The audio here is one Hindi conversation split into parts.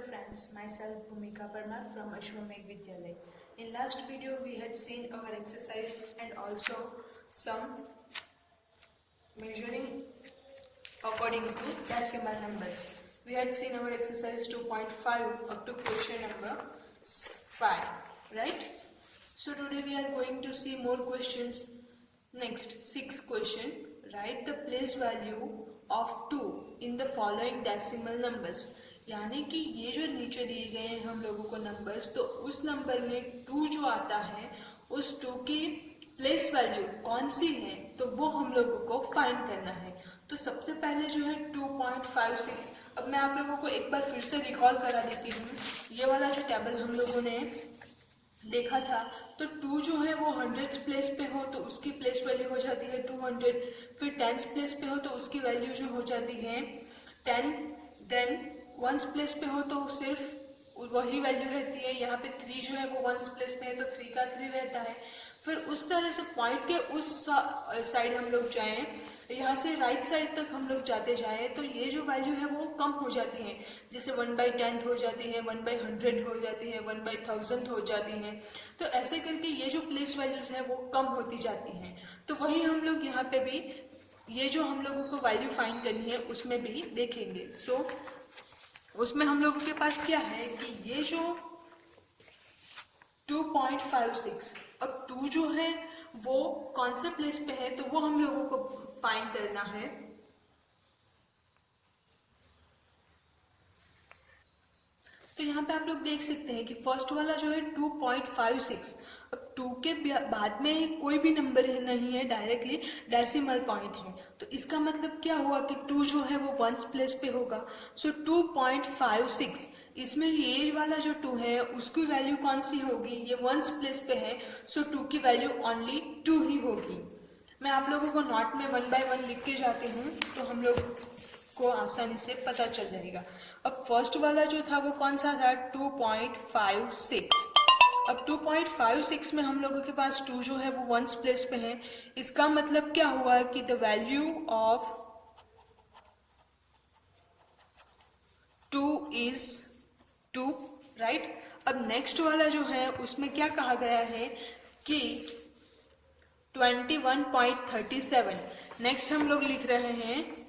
friends, myself Bhumika Parmar from Ashwamedh Vidyalaya. In last video we had seen our exercise and also some measuring according to decimal numbers. We had seen our exercise 2.5 up to question number 5, right? So today we are going to see more questions. Next, 6th question. Write the place value of 2 in the following decimal numbers. यानी कि ये जो नीचे दिए गए हैं हम लोगों को नंबर्स, तो उस नंबर में 2 जो आता है उस 2 की प्लेस वैल्यू कौन सी है तो वो हम लोगों को फाइंड करना है। तो सबसे पहले जो है 2.56, अब मैं आप लोगों को एक बार फिर से रिकॉल करा देती हूँ। ये वाला जो टेबल हम लोगों ने देखा था, तो 2 जो है वो 100th प्लेस पे हो तो उसकी प्लेस वैल्यू हो जाती है 200, फिर 10th प्लेस पे हो तो उसकी वैल्यू जो हो जाती है 10, देन 1st प्लेस पे हो तो सिर्फ वही वैल्यू रहती है। यहाँ पे 3 जो है वो 1st प्लेस पे है तो 3 का 3 रहता है। फिर उस तरह से पॉइंट के उस साइड हम लोग जाएं, यहाँ से राइट साइड तक हम लोग जाते जाएं तो ये जो वैल्यू है वो कम हो जाती है। जैसे 1/10 हो जाती है, 1/100 हो जाती है, 1/1000 हो जाती है। तो ऐसे करके ये जो प्लेस वैल्यूज है वो कम होती जाती हैं। तो वही हम लोग यहाँ पे भी ये जो हम लोगों को वैल्यू फाइंड करनी है उसमें भी देखेंगे। सो उसमें हम लोगों के पास क्या है कि ये जो 2.56, अब 2 जो है वो कौन से प्लेस पे है तो वो हम लोगों को फाइंड करना है। तो यहाँ पे आप लोग देख सकते हैं कि फर्स्ट वाला जो है 2.56, अब 2 के बाद में कोई भी नंबर नहीं है, डायरेक्टली डेसिमल पॉइंट है। तो इसका मतलब क्या हुआ कि 2 जो है वो 1st प्लेस पे होगा। सो 2.56, इसमें ये वाला जो 2 है उसकी वैल्यू कौन सी होगी, ये 1st प्लेस पे है। सो 2 की वैल्यू ओनली 2 ही होगी। मैं आप लोगों को नोट में 1 बाय 1 लिख के जाती हूँ तो हम लोग को आसानी से पता चल जाएगा। अब फर्स्ट वाला जो था वो कौन सा था, 2.56। अब 2.56 में हम लोगों के पास 2 जो है वो 1st प्लेस पे है। इसका मतलब क्या हुआ कि the value of 2 is 2, right. अब नेक्स्ट वाला जो है उसमें क्या कहा गया है कि 21.37। नेक्स्ट हम लोग लिख रहे हैं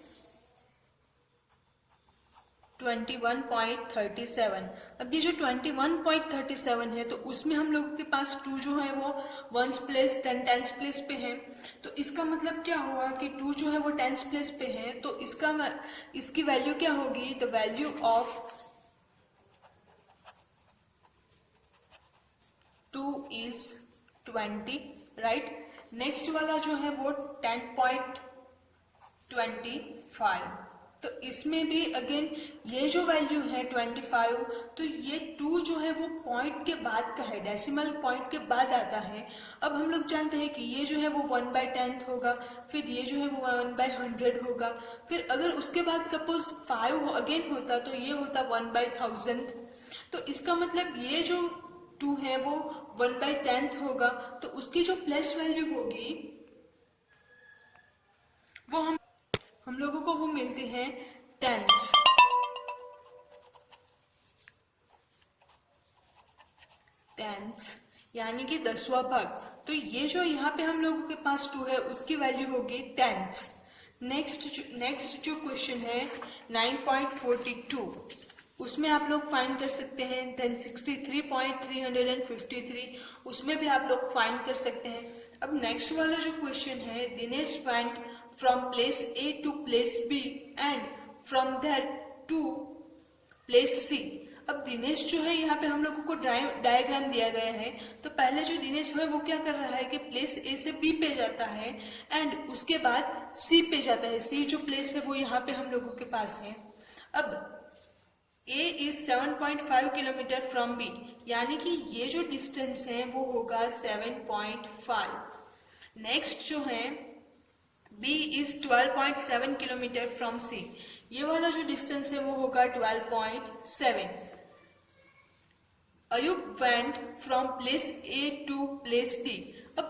21.37। अब ये जो 21.37 है तो उसमें हम लोगों के पास 2 जो है वो 1st place then 10th place पे है। तो इसका मतलब क्या हुआ कि 2 जो है वो 10th प्लेस पे है तो इसकी वैल्यू क्या होगी, the value of 2 is 20, right. Next वाला जो है वो 10.25, तो इसमें भी अगेन ये जो वैल्यू है 25, तो ये 2 जो है वो पॉइंट के बाद का है, डेसिमल पॉइंट के बाद आता है। अब हम लोग जानते हैं कि ये जो है वो 1/10 होगा, फिर ये जो है वो 1/100 होगा, फिर अगर उसके बाद सपोज 5 अगेन होता तो ये होता 1/1000। तो इसका मतलब ये जो 2 है वो 1/10 होगा, तो उसकी जो प्लेस वैल्यू होगी वो हम लोगों को वो मिलती है 10th। यानी कि 10वां भाग। तो ये जो यहाँ पे हम लोगों के पास 2 है उसकी वैल्यू होगी 10th। नेक्स्ट जो क्वेश्चन है 9.42, उसमें आप लोग फाइंड कर सकते हैं। देन 63.353, उसमें भी आप लोग फाइंड कर सकते हैं। अब नेक्स्ट वाला जो क्वेश्चन है, Dinesh went from place A to place B and from there to place C. अब दिनेश जो है यहाँ पे हम लोगों को डायग्राम दिया गया है। तो पहले जो दिनेश है वो क्या कर रहा है कि प्लेस ए से बी पे जाता है एंड उसके बाद सी पे जाता है। सी जो प्लेस है वो यहाँ पे हम लोगों के पास है। अब A is 7.5 kilometre from B, यानी कि ये जो डिस्टेंस है वो होगा 7.5। नेक्स्ट जो है B is 12.7 kilometre from C, ये वाला जो डिस्टेंस है वो होगा 12.7। Ayub went from place A to place D। अब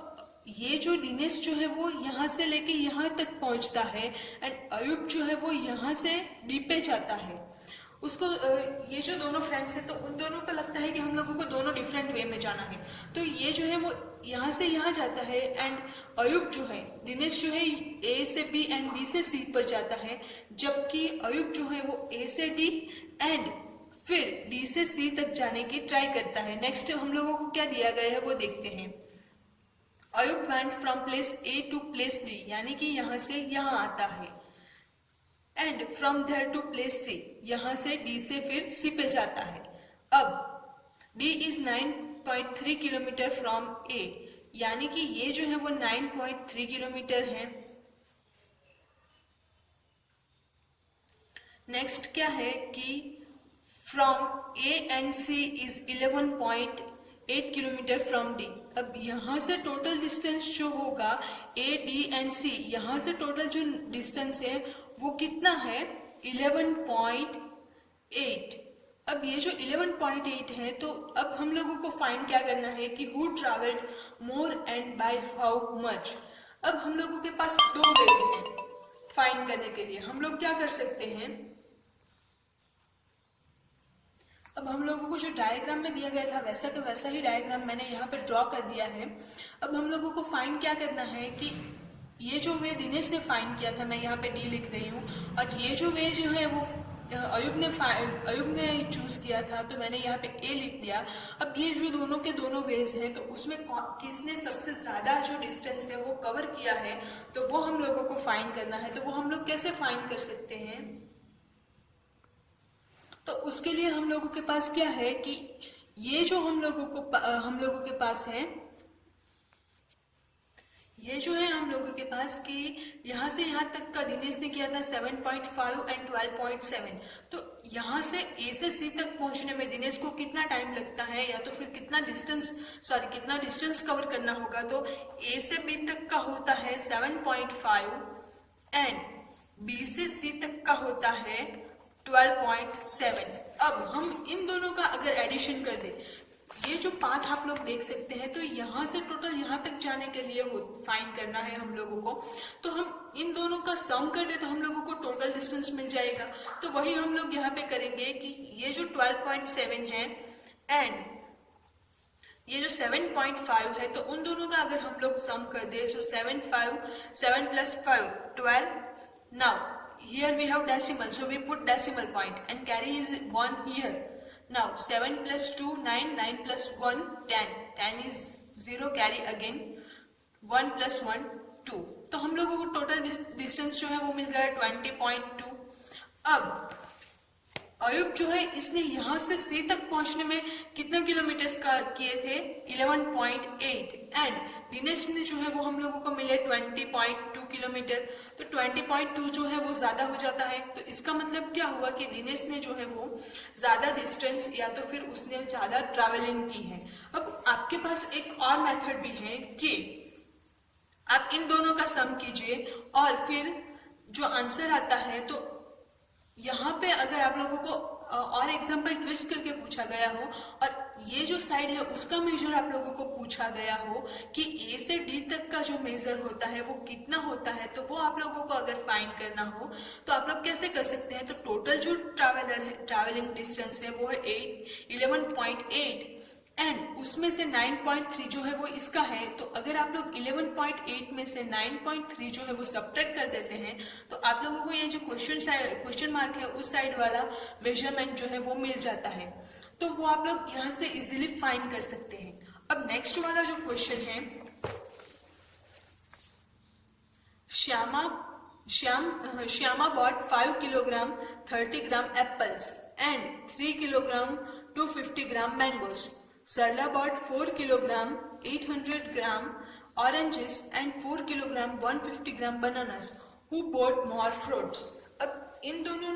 ये जो दिनेश जो है वो यहाँ से लेके यहाँ तक पहुंचता है एंड अयुब जो है वो यहाँ से D पे जाता है। उसको ये जो दोनों फ्रेंड्स हैं तो उन दोनों को लगता है कि हम लोगों को दोनों डिफरेंट वे में जाना है, तो ये जो है वो यहाँ से यहाँ जाता है एंड अयुब जो है, दिनेश जो है ए से बी एंड बी से सी पर जाता है, जबकि अयुब जो है वो ए से डी एंड फिर डी से सी तक जाने की ट्राई करता है। नेक्स्ट हम लोगों को क्या दिया गया है वो देखते हैं। Ayub went from place A to place D, यानी कि यहाँ से यहाँ आता है, and from there to place C, यहाँ से डी से फिर सी पे जाता है। अब डी इज 9.3 किलोमीटर फ्रॉम ए, यानी कि ये जो है वो 9.3 किलोमीटर है। नेक्स्ट क्या है कि from A and C is 11.8 kilometre from D. अब यहाँ से टोटल डिस्टेंस जो होगा ए डी एंड सी, यहाँ से टोटल जो डिस्टेंस है वो कितना है 11.8। अब ये जो 11.8 है तो अब हम लोगों को फाइंड क्या करना है कि who travelled more and by how much. अब हम लोगों के पास दो वेज हैं फाइंड करने के लिए। हम लोग क्या कर सकते हैं, अब हम लोगों को जो डायग्राम में दिया गया था वैसा का वैसा ही डायग्राम मैंने यहाँ पर ड्रॉ कर दिया है। अब हम लोगों को फाइंड क्या करना है कि ये जो वे दिनेश ने फाइंड किया था, मैं यहाँ पे डी लिख रही हूँ, और ये जो वे जो है वो अयुब ने चूज किया था, तो मैंने यहाँ पे ए लिख दिया। अब ये जो दोनों के दोनों वेज हैं तो उसमें किसने सबसे ज्यादा जो डिस्टेंस है वो कवर किया है, तो वो हम लोगों को फाइंड करना है। तो वो हम लोग कैसे फाइंड कर सकते हैं, तो उसके लिए हम लोगों के पास क्या है कि ये जो हम लोगों के पास है, ये जो है हम लोगों के पास कि यहाँ से यहाँ तक का दिनेश ने किया था 7.5 एंड 12.7, तो यहाँ से ए से सी तक पहुंचने में दिनेश को कितना टाइम लगता है, या तो फिर कितना डिस्टेंस कवर करना होगा, तो ए से बी तक का होता है 7.5 एंड बी से सी तक का होता है 12.7। अब हम इन दोनों का अगर एडिशन कर दें, ये जो पाथ आप लोग देख सकते हैं, तो यहाँ से टोटल यहाँ तक जाने के लिए फाइंड करना है हम लोगों को, तो हम इन दोनों का सम कर दे तो हम लोगों को टोटल डिस्टेंस मिल जाएगा। तो वही हम लोग यहाँ पे करेंगे कि ये जो 12.7 है एंड ये जो 7.5 है, तो उन दोनों का अगर हम लोग सम कर दे, सो 7 plus 5 12। Now here we have decimal, so we put decimal point and carry is 1 here. Now 7 plus 2 9, 9 plus 1 10, 10 is 0, carry again 1 plus 1 2, तो हम लोगों को टोटल डिस्टेंस जो है वो मिल गया 20.2। अब अयुब जो है इसने यहाँ से सी तक पहुंचने में कितने किलोमीटर्स का किए थे 11.8 एंड दिनेश ने जो है वो हम लोगों को मिले 20.2 किलोमीटर, तो 20.2 जो है वो ज्यादा हो जाता है। तो इसका मतलब क्या हुआ कि दिनेश ने जो है वो ज्यादा डिस्टेंस या तो फिर उसने ज्यादा ट्रैवलिंग की है। अब आपके पास एक और मेथड भी है कि आप इन दोनों का सम कीजिए और फिर जो आंसर आता है, तो यहाँ पे अगर आप लोगों को और एग्जाम्पल ट्विस्ट करके पूछा गया हो और ये जो साइड है उसका मेजर आप लोगों को पूछा गया हो कि ए से डी तक का जो मेजर होता है वो कितना होता है, तो वो आप लोगों को अगर फाइंड करना हो तो आप लोग कैसे कर सकते हैं। तो टोटल जो ट्रैवलिंग डिस्टेंस है वो है 11.8 एंड उसमें से 9.3 जो है वो इसका है। तो अगर आप लोग 11.8 में से 9.3 जो है वो सब्ट्रैक्ट कर देते हैं तो आप लोगों को ये जो क्वेश्चन मार्क है उस साइड वाला मेजरमेंट जो है वो मिल जाता है, तो वो आप लोग यहाँ से इजीली फाइंड कर सकते हैं। अब नेक्स्ट वाला जो क्वेश्चन है, Shyama bought 5 kilogram 30 gram apples and 3 kilogram 250 gram mangoes. Sarla bought 4 kilogram 800 gram oranges and 4 kilogram 150 gram bananas. Who bought more fruits? अब इन दोनों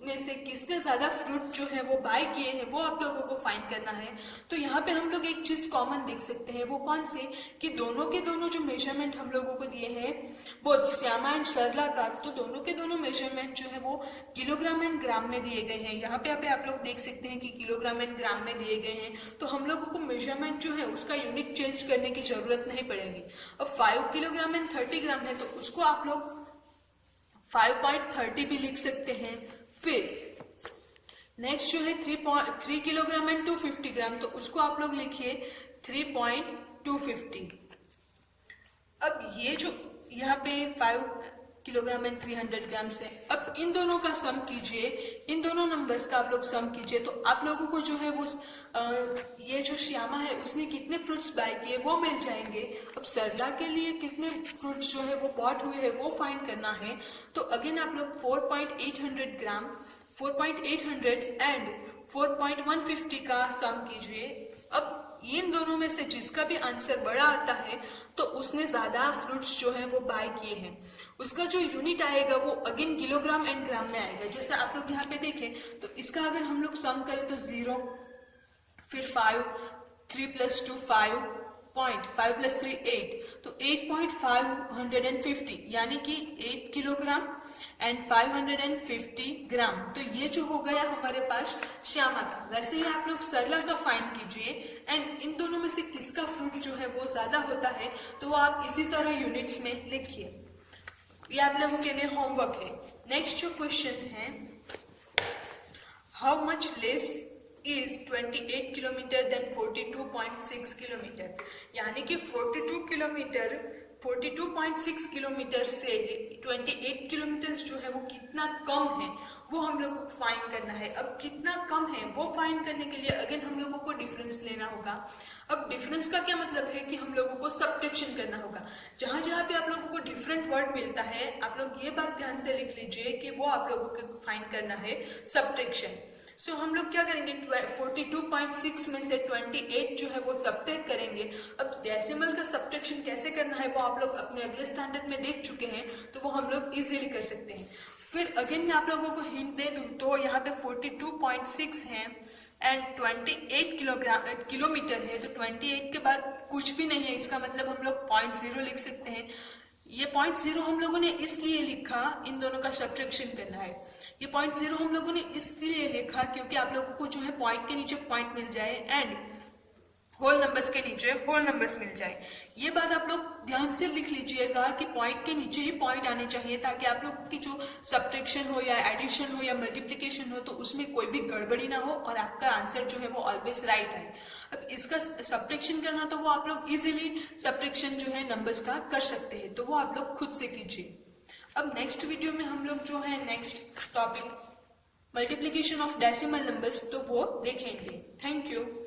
में से किसने ज्यादा फ्रूट जो है वो बाय किए हैं वो आप लोगों को फाइंड करना है। तो यहाँ पे हम लोग एक चीज कॉमन देख सकते हैं, वो कौन से कि दोनों के दोनों जो मेजरमेंट हम लोगों को दिए हैं बोथ श्यामा एंड सरला का, तो दोनों के दोनों मेजरमेंट जो है वो किलोग्राम एंड ग्राम में दिए गए हैं। यहाँ पे आप लोग देख सकते हैं कि किलोग्राम एंड ग्राम में दिए गए हैं, तो हम लोगों को मेजरमेंट जो है उसका यूनिट चेंज करने की जरूरत नहीं पड़ेगी। अब 5 किलोग्राम एंड 30 ग्राम है तो उसको आप लोग 5.30 भी लिख सकते हैं। फिर नेक्स्ट जो है 3 किलोग्राम एंड 250 ग्राम, तो उसको आप लोग लिखिए 3.250। अब ये जो यहाँ पे 5 किलोग्राम एंड 300 ग्राम से, अब इन दोनों का सम कीजिए, इन दोनों नंबर्स का आप लोग सम कीजिए, तो आप लोगों को जो है वो ये जो श्यामा है उसने कितने फ्रूट्स बाय किए वो मिल जाएंगे। अब सरला के लिए कितने फ्रूट्स जो है वो बॉट हुए हैं वो फाइंड करना है। तो अगेन आप लोग 4.800 ग्राम, 4.800 एंड 4.150 का सम कीजिए। अब इन दोनों में से जिसका भी आंसर बड़ा आता है तो उसने ज्यादा फ्रूट्स जो है वो बाय किए हैं। उसका जो यूनिट आएगा वो अगेन किलोग्राम एंड ग्राम में आएगा। जैसे आप लोग यहाँ पे देखें तो इसका अगर हम लोग सम करें तो 0, फिर 5, 3 + 2 5, 5 + 3 8, तो 8.550 यानी कि 8 किलोग्राम एंड 550 ग्राम। तो ये जो हो गया हमारे पास श्यामा का। वैसे ही आप लोग सरला का फाइंड कीजिए एंड इन दोनों में से किसका फ्रूट जो है वो ज्यादा होता है तो वो आप इसी तरह यूनिट्स में लिखिए। ये आप लोगों के लिए होमवर्क है। नेक्स्ट जो क्वेश्चन है, how much less is 28 kilometre than 42.6 kilometre, यानी कि 42.6 किलोमीटर से 28 किलोमीटर जो है वो कितना कम है वो हम लोगों को फाइंड करना है। अब कितना कम है वो फाइंड करने के लिए अगेन हम लोगों को डिफरेंस लेना होगा। अब डिफरेंस का क्या मतलब है कि हम लोगों को सब्ट्रैक्शन करना होगा। जहां जहां पे आप लोगों को डिफरेंट वर्ड मिलता है आप लोग ये बात ध्यान से लिख लीजिए कि वो आप लोगों को फाइंड करना है सब्ट्रैक्शन। सो हम लोग क्या करेंगे, 42.6 में से 28 जो है वो सब्ट्रैक्ट करेंगे। अब डेसिमल का सब्ट्रैक्शन कैसे करना है वो आप लोग अपने अगले स्टैंडर्ड में देख चुके हैं, तो वो हम लोग इजीली कर सकते हैं। फिर अगेन मैं आप लोगों को हिंट दे दूं तो यहाँ पे 42.6 है एंड 28 किलोमीटर है, तो 28 के बाद कुछ भी नहीं है, इसका मतलब हम लोग 0.0 लिख सकते हैं। ये 0.0 हम लोगों ने इसलिए लिखा, इन दोनों का सब्ट्रैक्शन करना है। ये 0.0 हम लोगों ने इसलिए लिखा क्योंकि आप लोगों को जो है पॉइंट के नीचे पॉइंट मिल जाए एंड होल नंबर्स के नीचे होल नंबर्स मिल जाए। ये बात आप लोग ध्यान से लिख लीजिएगा कि पॉइंट के नीचे ही पॉइंट आने चाहिए, ताकि आप लोग की जो सब्ट्रैक्शन हो या एडिशन हो या मल्टीप्लिकेशन हो तो उसमें कोई भी गड़बड़ी ना हो और आपका आंसर जो है वो ऑलवेज राइट आए। अब इसका सब्ट्रैक्शन करना तो वो आप लोग इजीली सब्ट्रैक्शन जो है नंबर्स का कर सकते हैं, तो वो आप लोग खुद से कीजिए। अब नेक्स्ट वीडियो में हम लोग जो है next topic multiplication of decimal numbers तो वो देखेंगे। Thank you.